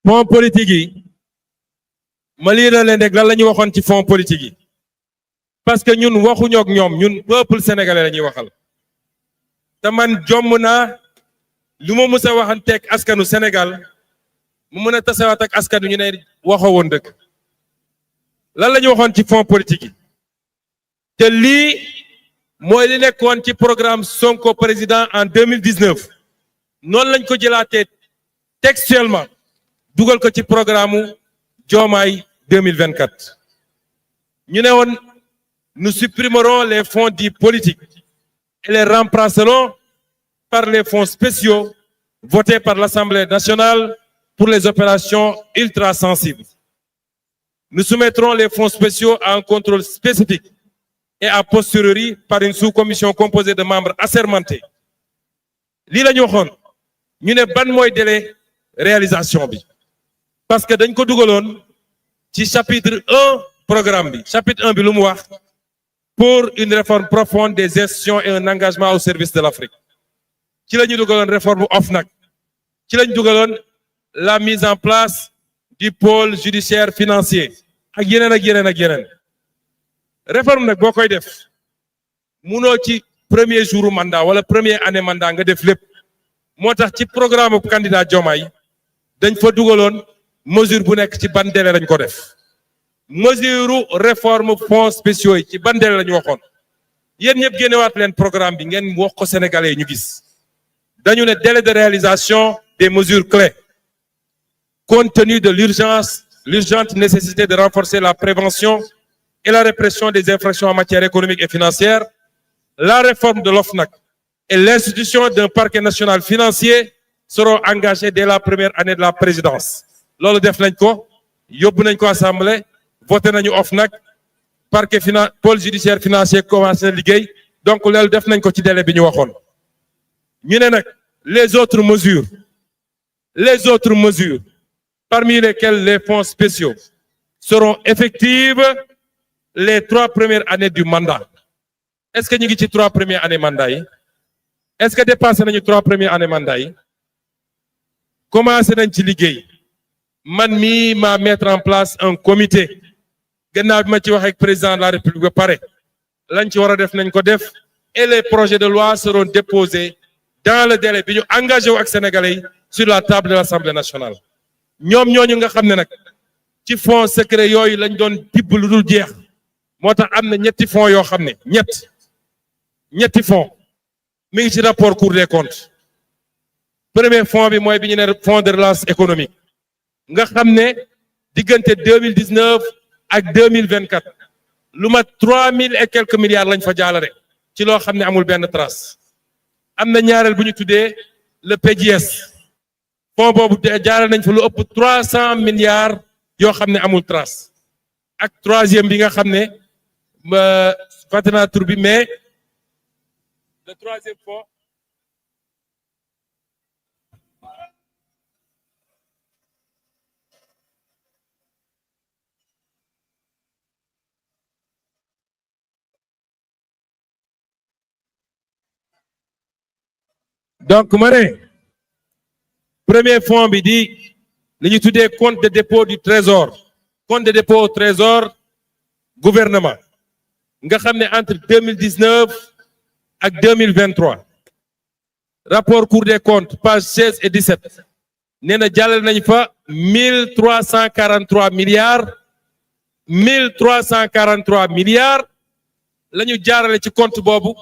fonds politique yi ma liiral leen rek lan la ñu waxoon ci fonds politique yi parce que ñun waxuñoo ak ñoom ñun peuple sénégalais la ñuy waxal te man jomm naa lu ma mës a waxanteeg askanu Sénégal mu mën a tasewaat ak askanu ñu ne waxoo woon dëgg lan la ñu waxoon ci fonds politique yi te lii mooy li nekkoon ci programme Sonko président en 2019 noonu lañ ko jëlaatee textuellement dugal ko ci programme Diomaye 2024 ñu ne woon nous supprimerons les fonds dits politiques et les remplacerons par les fonds spéciaux votés par l'Assemblée nationale pour les opérations ultra sensibles. Nous soumettrons les fonds spéciaux à un contrôle spécifique et a posteriori par une sous-commission composée de membres assermentés. lii la ñu waxoon ñu ne ban mooy délai réalisation bi parce que dañ ko dugaloon ci chapitre 1 programme bi chapitre 1 bi lu mu wax pour une réforme profonde des institutions et un engagement au service de l'Afrique ci la ñu dugaloon réforme OFNAC ci la ñu dugaloon la mise en place du pôle judiciaire financier ak yeneen ak yeneen ak yeneen réforme nag boo koy def munoo ci premier jour mandat wala première année mandat nga def lépp moo tax ci programme bu candidat Diomaye dañ fa dugaloon mesure bu nekk ci ban délai lañ ko def mesure réforme fonds spéciaux yi ci ban délai la ñu waxoon yéen ñëpp génnewaat leen programme bi ngeen wax ko sénégalais yi ñu gis dañu ne délai de réalisation des mesures clés compte tenu de l'urgente nécessité de renforcer la prévention et la répression des infractions en matière économique et financière, la réforme de l'OFNAC et l'institution d'un parquet national financier seront engagés dès la première année de la présidence. loolu def nañ ko yóbbu nañ ko assemblée voté nañu OFNAC parquet pôle judiciaire financier commencé na liggéey donc loolu def nañ ko ci délai bi ñu waxoon ñu ne nag les autres mesures parmi lesquelles les fonds spéciaux seront effectives les 3 premières années du mandat. Est-ce que ñu ngi ci 3 premières années mandat yi est-ce que dépassé nañu 3 premières années mandat yi commencé nañ ci liggéey man mii ma mettre en place un comité gannaaw bi ma ci wax ak président de la République ba pare lañ ci war a def nañ ko def et les projets de loi seront déposés dans le délai bi ñu engagé wu ak sénégalais yi sur la table de l'Assemblée nationale. ñoom ñooñu nga xam ne nag ci fonds secret yooyu lañ doon tibb lu dul jeex moo tax am na ñetti fonds yoo xam ne ñetti fonds mi ngi ci rapport Cour des comptes premier fonds bi mooy bi ñu ne fonds de relance économique nga xam ne diggante 2019 ak 2024 lu mat 3000 et quelques milliards lañ fa jaalare ci loo xam ne amul benn trace am na ñaareel bu ñu tuddee le PDS fonds boobu jaarale nañ fa lu ëpp 300 milliards yoo xam ne amul trace ak troisième bi nga xam ne fàtte naa tur bi mais le troisième fonds donc ma ne premier fonds bi di li ñu tuddee compte de dépôt du trésor compte de dépôt au trésor gouvernement nga xam ne entre 2019 ak 2023 rapport Cour des comptes page 16 et 17 nee na jàllale nañ fa 1343 milliards la ñu jaarale ci compte boobu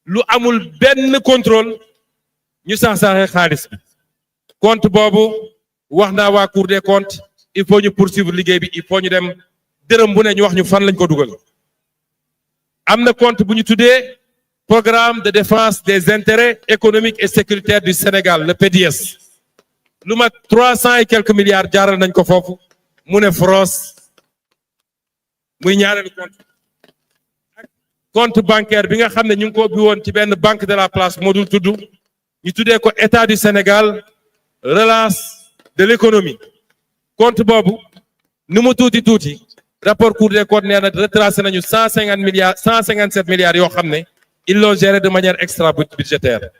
lu amul benn contrôle ñu sax-saxee xaalis bi compte boobu wax naa waa Cour des comptes il faut ñu poursuivre liggéey bi il faut ñu dem dërëm bu ne ñu wax ñu fan lañ ko dugal am na compte bu ñu tuddee programme de défense des intérêts économiques et sécuritaires du Sénégal le PDS lu mat 300 et quelques milliards jaaral nañ ko foofu mu ne France muy ñaareelu compte bancaire bi nga xam ne ñu ngi ko ubbi woon ci benn banque de la place moo dul tudd ñu tuddee ko État du Sénégal relance de l'économie compte boobu nu mu tuuti rapport Cour des comptes nee na retracé nañu 157 milliards yoo xam ne ils l'ont géré de manière extra budgétaire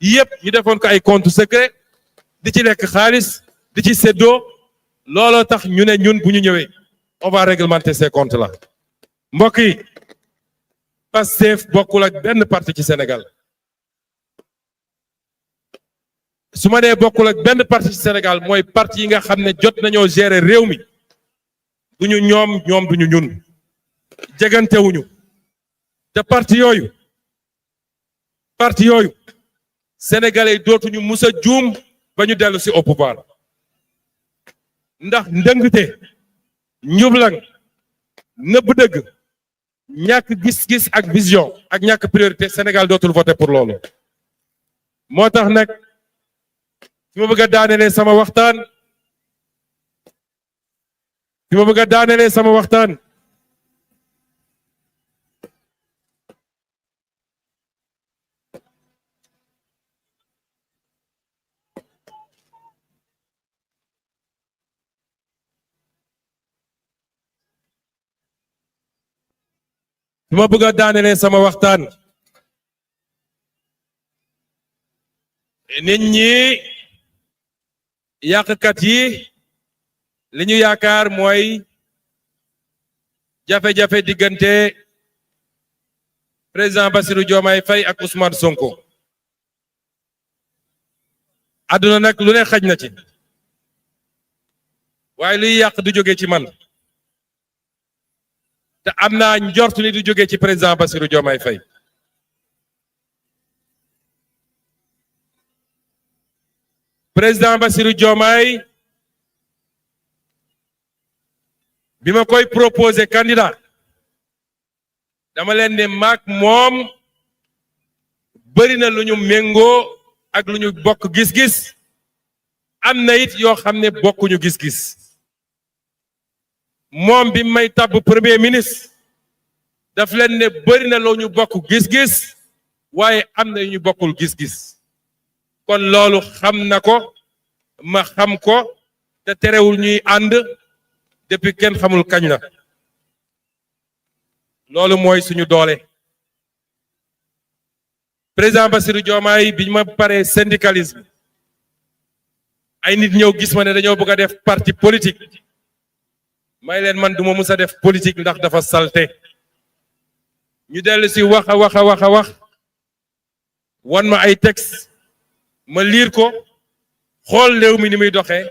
yëpp ñu defoon ko ay compte secret di ci lekk xaalis di ci séddoo looloo tax ñu ne ñun bu ñu ñëwee on va réglementer ces comptes là mbokk yi Pastef bokkul ak benn parti ci Sénégal su ma nee bokkul ak benn parti ci Sénégal mooy parti yi nga xam ne jot nañoo gérer réew mi duñu ñoom duñu ñun jegantewuñu te parti yooyu sénégalais yi dootuñu mus a juum ba ñu dellu si au pouvoir ndax ndëngte njublang nëbb dëgg ñàkk gis-gis ak vision ak ñàkk priorité Sénégal dootul voter pour loolu moo tax nag fi ma bëgg a daanelee sama waxtaan nit ñi yàqkat yi li ñu yaakaar mooy jafe-jafe diggante président Bassirou Diomaye Faye ak Ousmane Sonko àdduna nag lu ne xaj na ci waaye luy yàq du jóge ci man te am naa njort ni du jóge ci président Bassirou Diomaye Faye président Bassirou Diomaye bi ma koy proposer candidat dama leen ne maak moom bëri na lu ñu méngoo ak lu ñu bokk gis-gis am na it yoo xam ne bokkuñu gis-gis moom bi may tabb premier ministre daf leen ne bëri na lu ñu bokk gis-gis waaye am na yu ñu bokkul gis-gis kon loolu xam na ko ma xam ko te terewul ñuy ànd depuis kenn xamul kañ la loolu mooy suñu doole président Bassirou Diomaye bi ma paree syndicalisme ay nit ñëw gis ma ne dañoo bëgg a def parti politique may leen man duma mus a def politique ndax dafa salte ñu dellu si wax wan ma ay texte ma liir ko xool réew mi ni muy doxee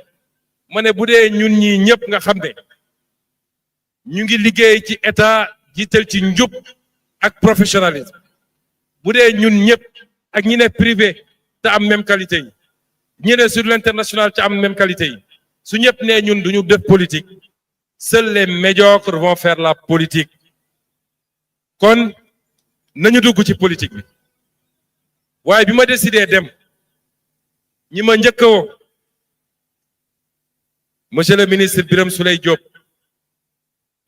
ma ne bu dee ñun ñi ñëpp nga xam ne ñu ngi liggéey ci état jiital ci njub ak professionnalisme bu dee ñun ñëpp ak ñi ne privé te am même qualité yi ñi ne sur l'international te am même qualité yi su ñëpp ne ñun duñu def politique seuls les médiocres vont faire la politique kon nañu dugg ci politique bi waaye bi ma décidé dem ñi ma njëkk a woo monsieur le ministre Birame Souleye Diop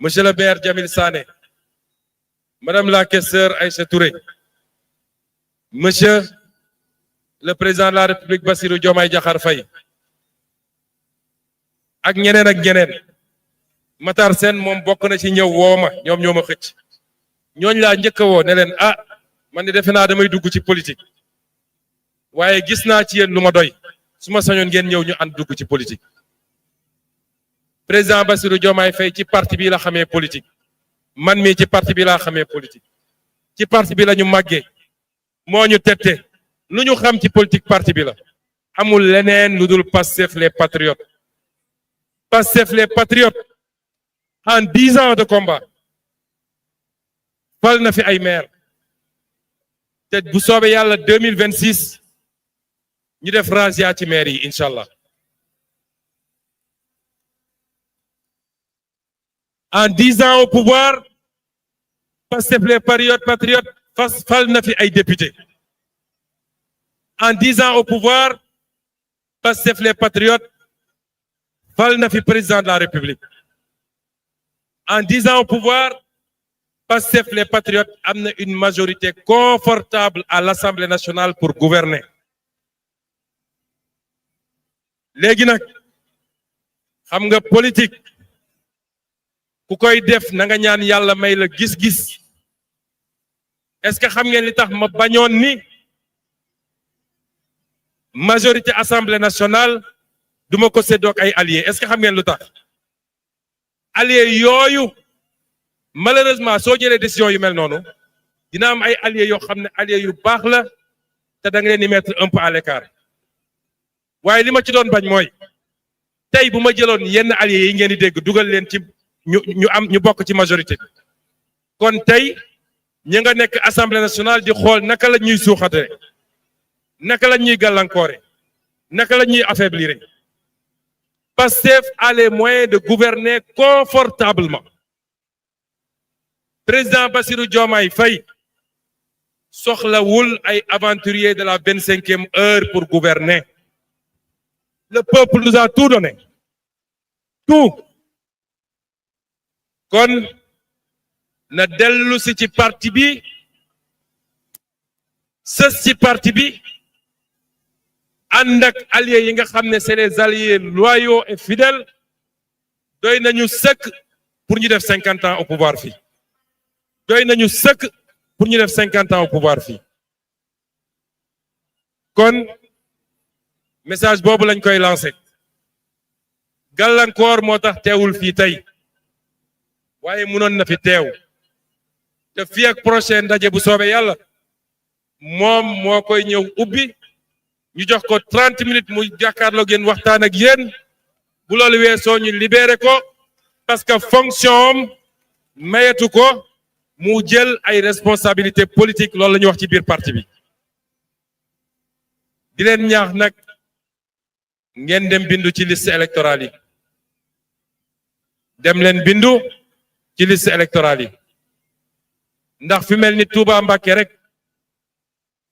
monsieur le maire Jamil Sané madame la questeure Aïcha Touré monsieur le président de la République Bassirou Diomaye Diakhar Faye ak ñeneen Matar Sène moom bokk na ci ñëw woo ma ñoom ñoo ma xëcc ñooñ laa njëkk a woo ne leen man de defe naa damay dugg ci politique waaye gis naa ci yéen lu ma doy su ma sañoon ngeen ñëw ñu ànd dugg ci politique président Bassirou Diomaye Faye ci parti bi la xamee politique man mii ci parti bi laa xamee politique ci parti bi la ñu màggee moo ñu tette lu ñu xam ci politique parti bi la amul leneen lu dul Pastef les patriotes en 10 ans de combat fal na fi ay maire te bu soobee yàlla 2026 ñu def razzia ci maire yi incha allah en 10 ans au pouvoir Pastef les patriotes fal na fi ay député en 10 ans au pouvoir Pastef les patriotes fal na fi président de la République en 10 ans au pouvoir Pastef les patriotes am na une majorité confortable à l'Assemblée nationale pour gouverner léegi nag xam nga politique ku koy def na nga ñaan yàlla may la gis-gis est-ce que xam ngeen li tax ma bañoon ni majorité Assemblée nationale duma ko séddoog ay alliés est-ce que xam ngeen lu tax alliés yooyu malheureusement soo jëlee décision yu mel noonu dina am ay alliés yoo xam ne alliés yu baax la te da nga leen di mettre un peu à l'écart waaye li ma ci doon bañ mooy tey bu ma jëloon yenn alliés yi ngeen di dégg dugal leen ci ñu bokk ci majorité bi kon tey ñi nga nekk assemblée nationale di xool naka la ñuy suuxate naka la ñuy gàllankoore naka la ñuy affaiblir Pastef a les moyens de gouverner confortablement président Bassirou Diomaye Faye soxlawul ay aventuriers de la 25e heure pour gouverner le peuple nous a tout donné tout kon na dellu si ci parti bi sës ci parti bi ànd ak alliés yi nga xam ne c'est les alliés loyaux et fidèles doy nañu sëkk pour ñu def 50 ans au pouvoir fii doy nañu sëkk pour ñu def 50 ans au pouvoir fii kon message boobu lañ koy lancé gàllankoor moo tax teewul fii tey waaye mënoon na fi teew te fii ak prochain ndaje bu soobee yàlla moom moo koy ñëw ubbi ñu jox ko 30 minutes mu jàkkaarloo ngeen waxtaan ak yéen bu loolu weesoo ñu libéré ko parce que fonction am mayetu ko mu jël ay responsabilités politiques loolu la ñuy wax ci biir parti bi di leen ñaax nag ngeen dem bindu ci liste électorale yi dem leen bindu ci liste électorale yi ndax fi mel ni Touba Mbacké rek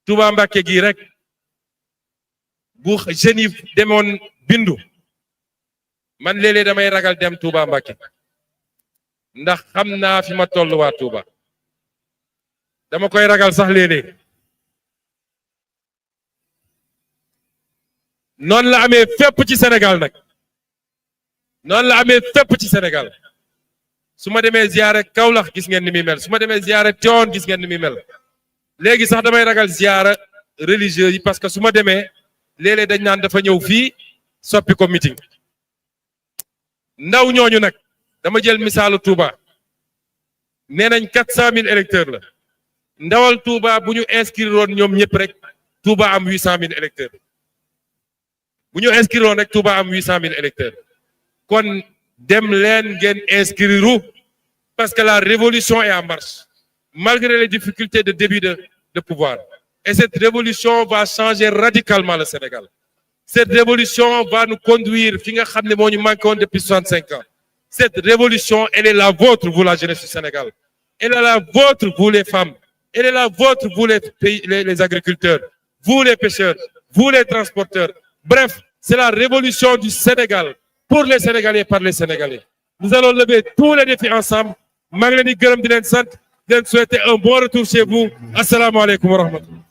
Touba Mbacké gii rek bu jeunes yi demoon bindu man léeg-léeg damay ragal dem Touba Mbacké ndax xam naa fi ma toll waa Touba dama koy ragal sax léeg-léeg noonu la amee fépp ci Sénégal nag noonu la amee fépp ci Sénégal su ma demee ziyaare Kaolack gis ngeen ni muy mel su ma demee ziyaare Tivaouane gis ngeen ni muy mel léegi sax damay ragal ziyaara religieux yi parce que su ma demee léeg-léeg dañ naan dafa ñëw fii soppi ko meeting ndaw ñooñu nag dama jël misaalu Touba nee nañ 400 000 électeurs la ndawal Touba bu ñu inscrire woon ñoom ñëpp rek Touba am 800 000 électeurs bu ñu inscrire woon rek Touba am 800 000 électeurs kon dem leen ngeen inscrire parce que la révolution est en marche malgré les difficultés de début de pouvoir et cette révolution va changer radicalement le Sénégal cette révolution va nous conduire fi nga xam ne moo ñu manqué woon depuis 65 ans cette révolution elle est la vôtre vous la jeunesse du Sénégal elle est la vôtre vous les femmes elle est la vôtre vous les agriculteurs vous les pêcheurs vous les transporteurs bref c'est la révolution du Sénégal pour les Sénégalais par les Sénégalais nous allons lever tous les défis ensemble maa ngi leen di gërëm di leen sant di leen souhaiter un bon retour chez vous asalaamaaleykum wa rahmatullah